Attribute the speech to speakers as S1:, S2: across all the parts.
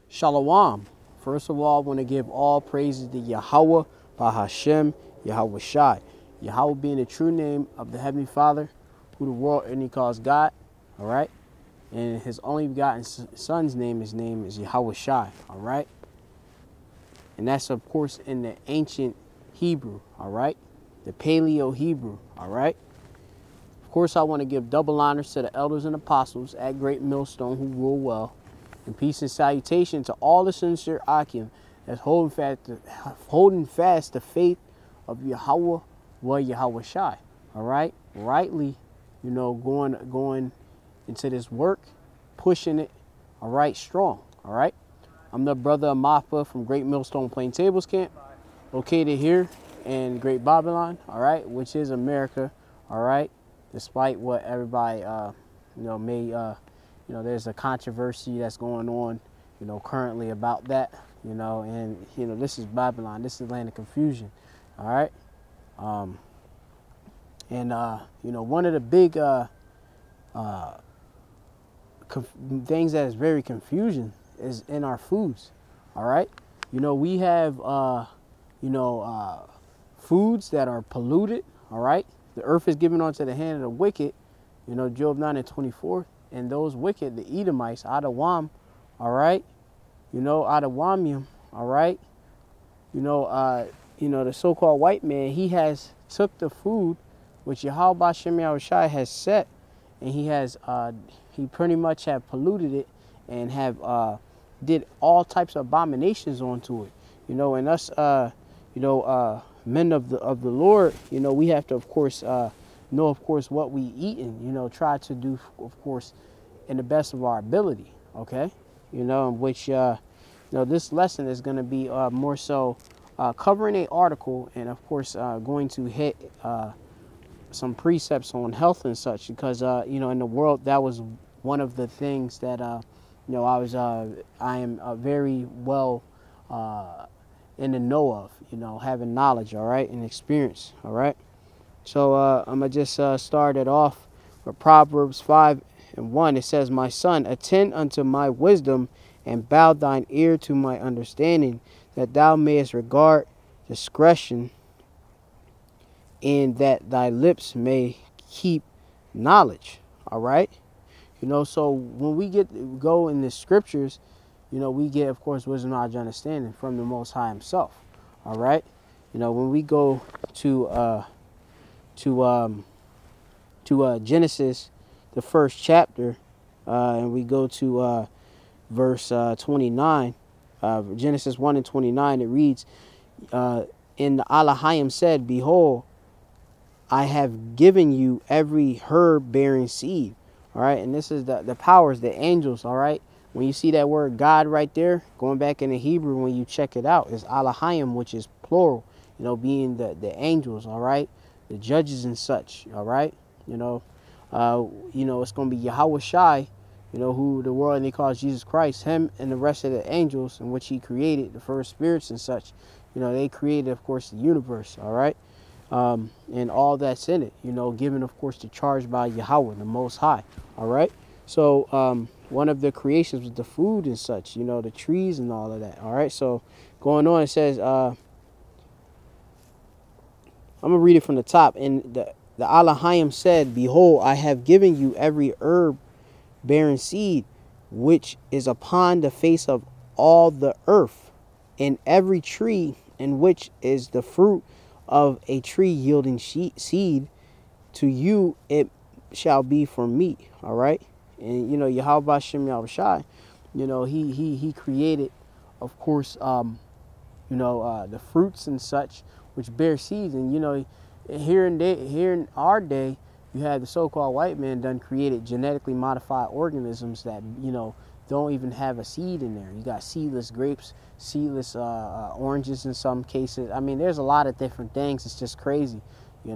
S1: Shalom. First of all, I want to give all praises to Yahweh, Bahashem, Yahweh Shai. Yahweh being the true name of the Heavenly Father, who the world only calls God, all right? And his only begotten son's name is Yahweh Shai, all right? And that's, of course, in the ancient Hebrew, all right? The Paleo Hebrew, all right? Of course, I want to give double honors to the elders and apostles at Great Millstone who rule well. And peace and salutation to all the sincere Akim that's holding fast the faith of Yahweh, Yahweh Shai. All right, rightly, going into this work, pushing it. All right, strong. All right, I'm the brother Amafa from Great Millstone Plain Tables Camp, located here in Great Babylon. All right, which is America. All right, despite what everybody may. There's a controversy that's going on, currently about that, and, this is Babylon. This is land of confusion, all right? One of the big things that is very confusing is in our foods, all right? We have, foods that are polluted, all right? The earth is given onto the hand of the wicked, Job 9:24. And those wicked, the Edomites, Adawam, all right, Adawamium, all right, the so-called white man, he has took the food which Yahweh Bashem Yahushai has set, and he pretty much have polluted it and have did all types of abominations onto it, and us, men of the Lord, we have to, of course, know, of course, what we eat and, try to do, of course, in the best of our ability, okay? Which, this lesson is going to be more so covering an article and, of course, going to hit some precepts on health and such because, in the world, that was one of the things that, I am very well in the know of, having knowledge, all right, and experience, all right? So I'm going to just start it off with Proverbs 5:1. It says, "My son, attend unto my wisdom, and bow thine ear to my understanding, that thou mayest regard discretion, and that thy lips may keep knowledge." All right? So when we go in the scriptures, we get, of course, wisdom, knowledge, understanding from the Most High himself. All right? When we go to Genesis, the first chapter, and we go to verse 29, Genesis 1:29, it reads, "And Elohim said, Behold, I have given you every herb bearing seed." All right, and this is the powers, the angels, all right? When you see that word God right there, going back in the Hebrew, when you check it out, it's Elohim, which is plural, being the angels, all right? The judges and such, all right? It's going to be Yahweh Shai, who the world only calls Jesus Christ, him and the rest of the angels in which he created, the first spirits and such. They created, of course, the universe, all right? And all that's in it, given, of course, the charge by Yahweh, the Most High, all right? So one of the creations was the food and such, the trees and all of that, all right? So going on, it says, I'm going to read it from the top. And the Elohim said, Behold, I have given you every herb bearing seed, which is upon the face of all the earth, and every tree in which is the fruit of a tree yielding seed. To you it shall be for meat. All right? And, Yahweh Bashem Yahushai, he created, of course, the fruits and such, which bear seeds. And here in our day, you had the so-called white man done created genetically modified organisms that don't even have a seed in there. You got seedless grapes, seedless oranges in some cases. I mean, there's a lot of different things. It's just crazy. They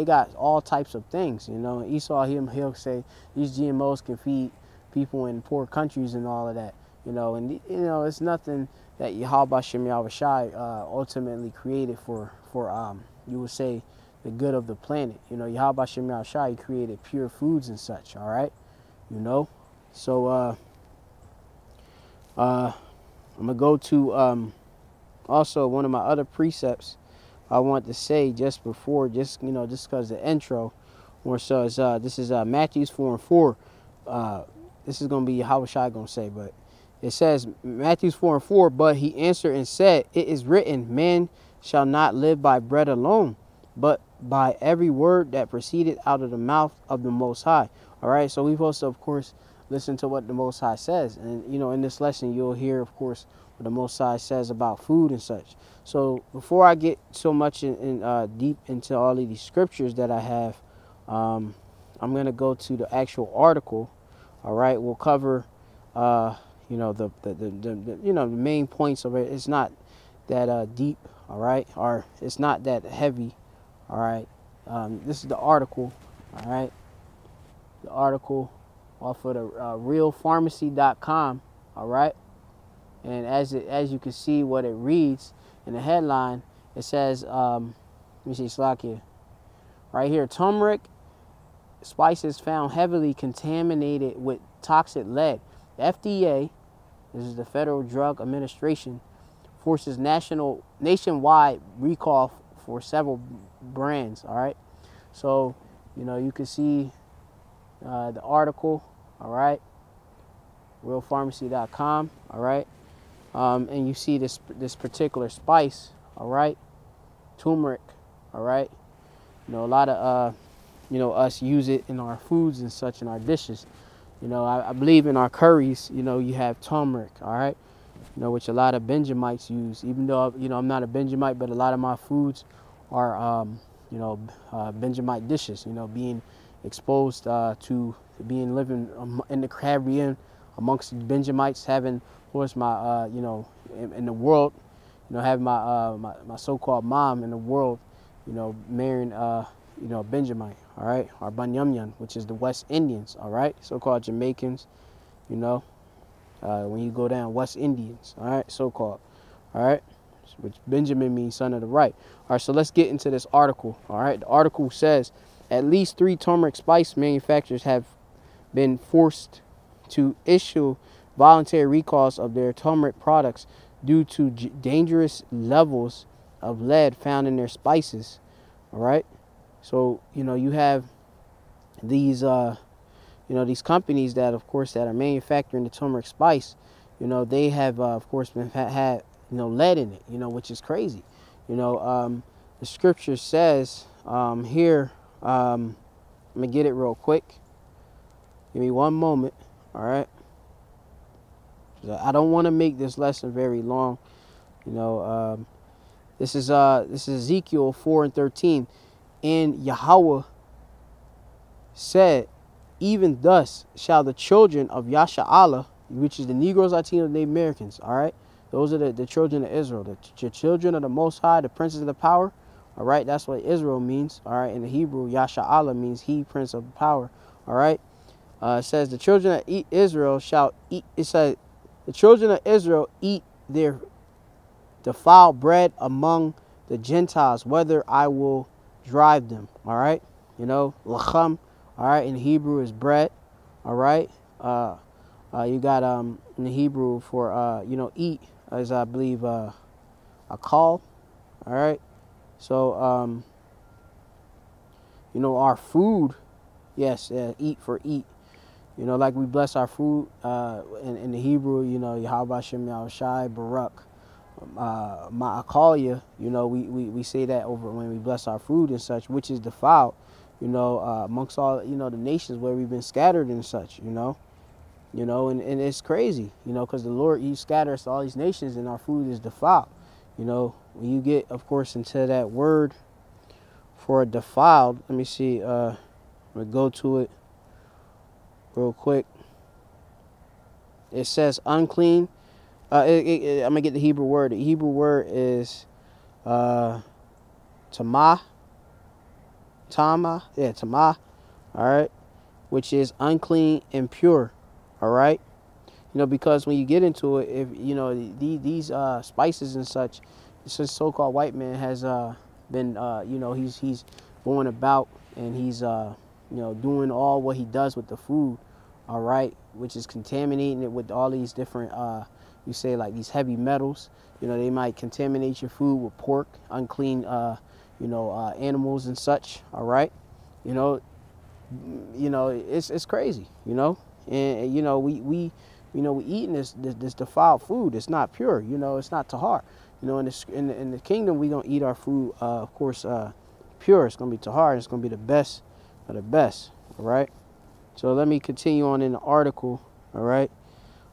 S1: got all types of things. Esau, he'll say these GMOs can feed people in poor countries and all of that. And it's nothing that Yahweh Bashem Yahushai ultimately created for you would say the good of the planet. Yahweh Bashem Yahushai created pure foods and such. All right, So I'm gonna go to also one of my other precepts I want to say just before, just just because the intro, more so is this is Matthews 4:4. This is gonna be how Shai gonna say, but it says Matthews 4:4. But he answered and said, "It is written, man shall not live by bread alone, but by every word that proceeded out of the mouth of the Most High." All right, so we've also, of course, listen to what the Most High says, and in this lesson you'll hear, of course, what the Most High says about food and such. So before I get so much in deep into all of these scriptures that I have, I'm gonna go to the actual article. All right, we'll cover the the main points of it. It's not that deep. All right, or it's not that heavy. All right, this is the article. All right, the article off of the realpharmacy.com. All right, and as you can see what it reads in the headline, it says let me see, slack here, right here: turmeric spices found heavily contaminated with toxic lead. The FDA, this is the Federal Drug Administration, forces nationwide recall for several brands. All right, so you can see the article. All right, realpharmacy.com. All right, and you see this particular spice. All right, turmeric. All right, a lot of us use it in our foods and such, in our dishes. I believe in our curries, you have turmeric. All right, which a lot of Benjamites use. Even though I'm not a Benjamite, but a lot of my foods are Benjamite dishes. Being exposed to being living in the Caribbean amongst the Benjamites, having, of course, my in the world, having my so-called mom in the world, marrying Benjamite. All right, or Banyamyan, which is the West Indians. All right, so-called Jamaicans. When you go down, West Indians. All right, so-called. All right, which Benjamin means son of the right. All right, so let's get into this article. All right, the article says at least 3 turmeric spice manufacturers have been forced to issue voluntary recalls of their turmeric products due to dangerous levels of lead found in their spices. All right, so you have these these companies that, of course, that are manufacturing the turmeric spice. They have of course been had lead in it, which is crazy. The scripture says here, I'm gonna get it real quick. Give me one moment. All right, I don't want to make this lesson very long. This is Ezekiel 4:13, and Yahweh said, "Even thus shall the children of Yasha'Allah," which is the Negroes, Latinos, Native Americans. All right, those are the children of Israel, the children of the Most High, the princes of the power. All right, that's what Israel means. All right, in the Hebrew, Yasha'Allah means he, prince of power. All right, it says the children of Israel shall eat. It says the children of Israel eat their defiled bread among the Gentiles, whether I will drive them. All right, lacham. All right, in Hebrew is bread. All right, you got in the Hebrew for eat, as I believe a call. All right, so our food, yes, eat for eat. Like we bless our food in the Hebrew, Yahweh Shem Yahushai Barak Ma'akalia. We say that over when we bless our food and such, which is defiled. Amongst all the nations where we've been scattered and such. And it's crazy. Because the Lord, He scatters to all these nations, and our food is defiled. When you get, of course, into that word for defiled, let me see. We'll go to it real quick. It says unclean. I'm gonna get the Hebrew word. The Hebrew word is tamah. Tamah. All right, which is unclean, impure. All right, because when you get into it, if these spices and such, this so-called white man has been he's going about, and he's doing all what he does with the food. All right, which is contaminating it with all these different you say like these heavy metals. You know, they might contaminate your food with pork, unclean, animals and such. All right, you know, it's crazy. You know, and we eating this defiled food. It's not pure. You know, it's not tahar. You know, in the kingdom, we gonna eat our food, of course, pure. It's gonna be tahar. And it's gonna be the best of the best. All right. So let me continue on in the article. All right.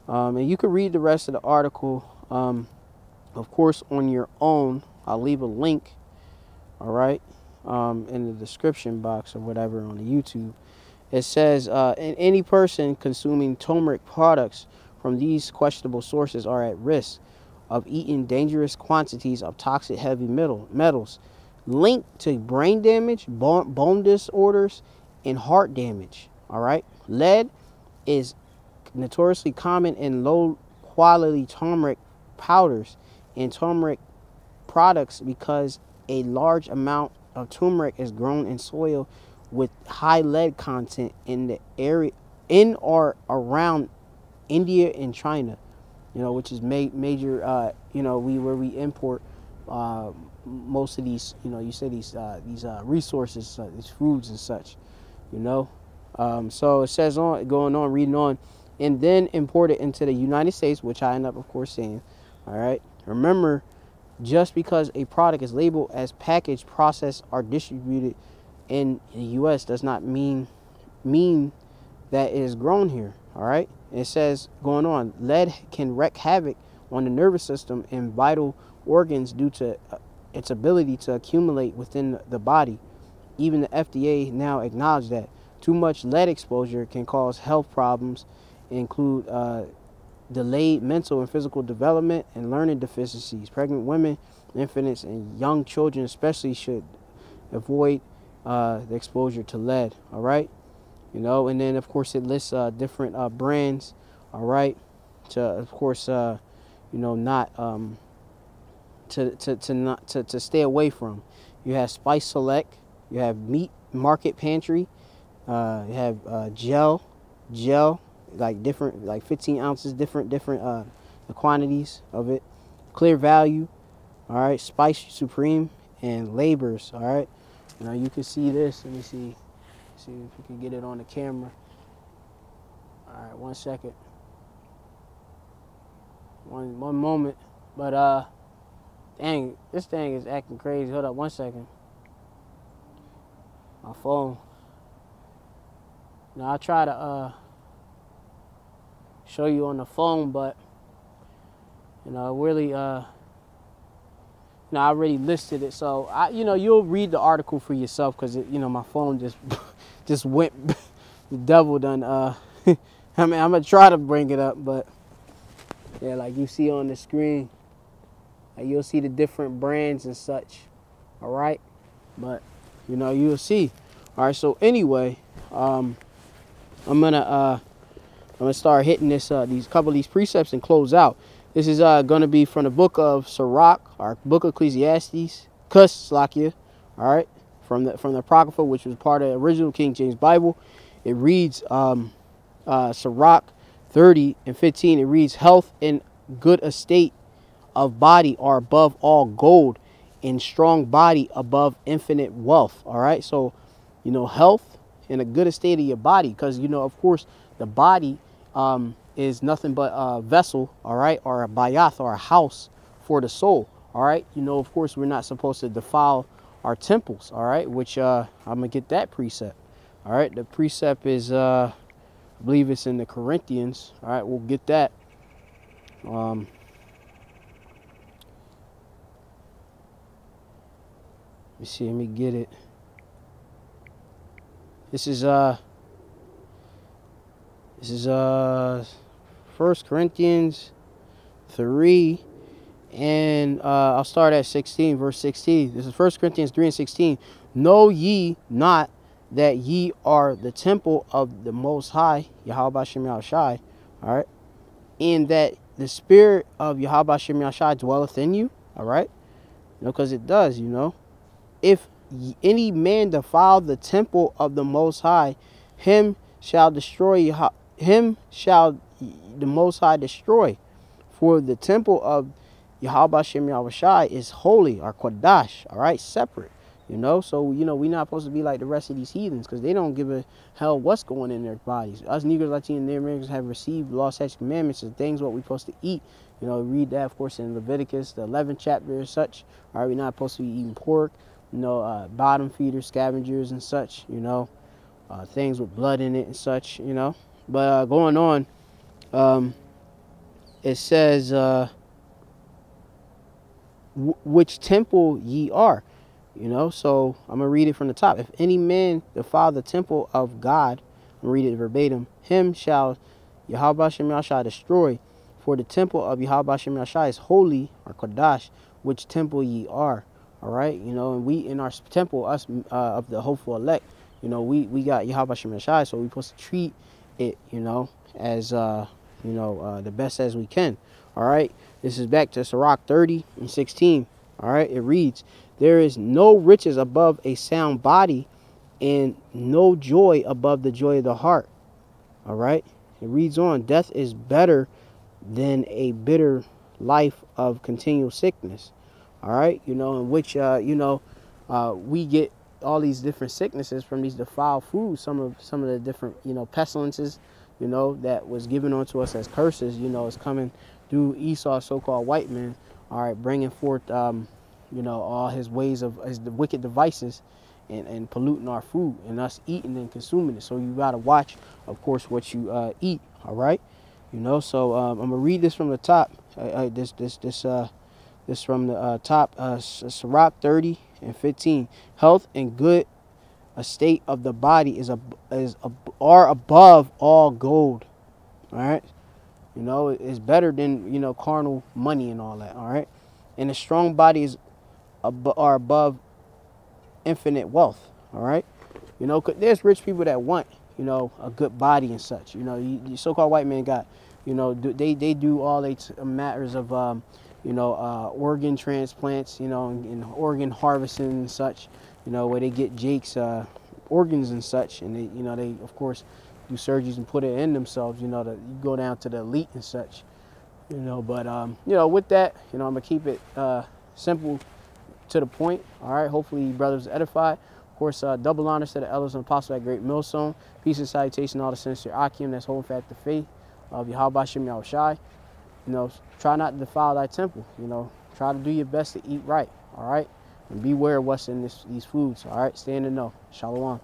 S1: And you can read the rest of the article, of course, on your own. I'll leave a link, all right, in the description box or whatever on the YouTube. It says, any person consuming turmeric products from these questionable sources are at risk of eating dangerous quantities of toxic heavy metals linked to brain damage, bone disorders, and heart damage, all right? Lead is notoriously common in low-quality turmeric powders and turmeric products because a large amount of turmeric is grown in soil with high lead content in the area in or around India and China, which is major, where we import most of these, you say these resources, these foods and such, So it says reading on, and then imported into the United States, which I end up, of course, saying, all right. Remember, just because a product is labeled as packaged, processed, or distributed in the U.S. does not mean that it is grown here, all right. And it says, going on, lead can wreak havoc on the nervous system and vital organs due to its ability to accumulate within the body. Even the FDA now acknowledges that too much lead exposure can cause health problems, include delayed mental and physical development and learning deficiencies. Pregnant women, infants, and young children especially should avoid the exposure to lead, all right? And then, of course, it lists different brands, all right, to, of course, not to stay away from. You have Spice Select, you have Meat Market Pantry, you have gel, like different, like 15 ounces, different the quantities of it. Clear Value, all right, Spice Supreme, and Labors, all right. You can see this. Let me see if we can get it on the camera. All right, 1 second. One moment. But dang, this thing is acting crazy. Hold up 1 second. My phone. Now I try to show you on the phone, but really I already listed it, so you'll read the article for yourself, because my phone just went the devil done. I mean, I'm gonna try to bring it up, but yeah, like you see on the screen, like you'll see the different brands and such, all right, but you'll see. All right, so anyway, I'm gonna start hitting these couple of these precepts and close out. This is gonna be from the book of Sirach, or book of Ecclesiastes, Slakia, all right, from the Apocrypha, which was part of the original King James Bible. It reads Sirach 30 and 15. It reads, health and good estate of body are above all gold, and strong body above infinite wealth. All right, so health and a good estate of your body, because of course the body is nothing but a vessel, all right, or a bayath, or a house for the soul, all right. Of course, we're not supposed to defile our temples, all right, which I'm gonna get that precept, all right. The precept is I believe it's in the Corinthians, all right. We'll get that. Let me see, let me get it. This is 1 Corinthians 3, and I'll start at 16, verse 16. This is 1 Corinthians 3 and 16. Know ye not that ye are the temple of the Most High, Yahweh Shem Yahushai, all right, and that the Spirit of Yahweh Shem Yahushai dwelleth in you, all right, because it does, If any man defile the temple of the Most High, him shall the Most High destroy. For the temple of Yahweh Shem Yahushai is holy, or Kodash, all right, separate. You know, so, you know, we're not supposed to be like the rest of these heathens, because they don't give a hell what's going in their bodies. Us Negroes, Latinos, and Americans have received law, statutes, commandments, and things what we're supposed to eat. You know, read that, of course, in Leviticus, the 11th chapter and such. All right, we're not supposed to be eating pork, you know, bottom feeders, scavengers, and such, you know, things with blood in it and such, you know. But going on, it says, which temple ye are. You know, so I'm going to read it from the top. If any man defile the temple of God, I'm going to read it verbatim, him shall Yahweh Shem Yahushai destroy. For the temple of Yahweh Shem Yahushai is holy, or Kodash, which temple ye are. All right, you know, and we in our temple, us of the hopeful elect, you know, we got Yahweh Shem Yahushai, so we're supposed to treat it, you know, as, you know, the best as we can. All right, this is back to Sirach 30:16. All right, it reads, there is no riches above a sound body, and no joy above the joy of the heart. All right, it reads on, death is better than a bitter life of continual sickness. All right, you know, in which, you know, we get all these different sicknesses from these defiled foods, some of the different, you know, pestilences, you know, that was given onto us as curses, you know, is coming through Esau's so-called white man, all right, bringing forth, you know, all his ways of his wicked devices and polluting our food and us eating and consuming it. So you got to watch, of course, what you eat, all right? You know, so I'm going to read this from the top. This from the top, Sirach 30:15. Health and good estate of the body are above all gold, all right? You know, it's better than, you know, carnal money and all that, all right? And a strong body are above infinite wealth, all right? You know, 'cause there's rich people that want, you know, a good body and such. You know, you so-called white man got, you know, they do all they matters of, you know, organ transplants, you know, and organ harvesting and such, you know, where they get Jake's organs and such, and they, you know, they, of course, do surgeries and put it in themselves, you know, to go down to the elite and such, you know. But, you know, with that, you know, I'm going to keep it simple to the point, all right? Hopefully, brothers edified. Of course, double honors to the elders and apostles at Great Millstone. Peace and salutation to all the sincere Akim that's holding fast the faith of Yahweh Shem Yahushai. You know, try not to defile thy temple. You know, try to do your best to eat right, all right? And beware of what's in these foods, all right? Stay in the know. Shalom.